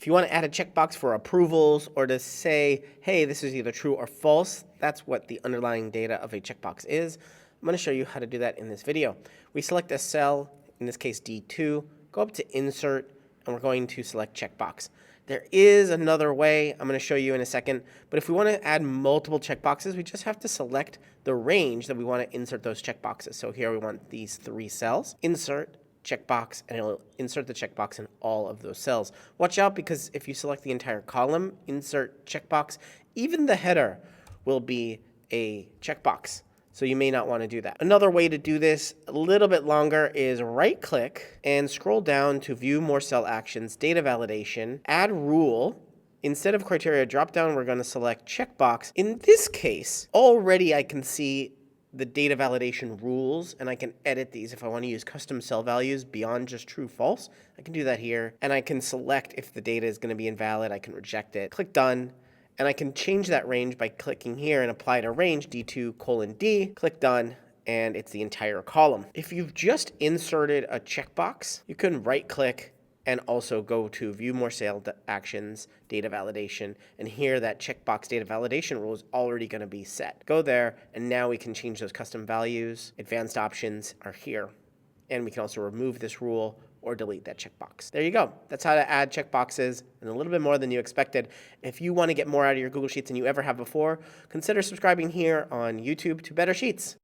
you want to add a checkbox for approvals or to say, hey, this is either true or false, that's what the underlying data of a checkbox is. I'm going to show you how to do that in this video. We select a cell, in this case D2, go up to Insert, and we're going to select Checkbox. There is another way I'm going to show you in a second, but if we want to add multiple checkboxes, we just have to select the range that we want to insert those checkboxes. So here we want these 3 cells. Insert, checkbox, and it'll insert the checkbox in all of those cells. Watch out, because if you select the entire column, insert checkbox, even the header will be a checkbox. So you may not want to do that. Another way to do this a little bit longer is right-click and scroll down to View More Cell Actions, Data Validation, Add Rule. Instead of criteria drop-down, we're going to select checkbox. In this case, already I can see the data validation rules, and I can edit these. If I want to use custom cell values beyond just true false, I can do that here. And I can select if the data is going to be invalid. I can reject it. Click Done. And I can change that range by clicking here and apply to range D2:D. Click Done, and it's the entire column. If you've just inserted a checkbox, you can right-click and also go to View More Cell Actions, Data Validation, and here that checkbox data validation rule is already going to be set. Go there, and now we can change those custom values. Advanced options are here, and we can also remove this rule or delete that checkbox. There you go. That's how to add checkboxes, and a little bit more than you expected. If you want to get more out of your Google Sheets than you ever have before, consider subscribing here on YouTube to Better Sheets.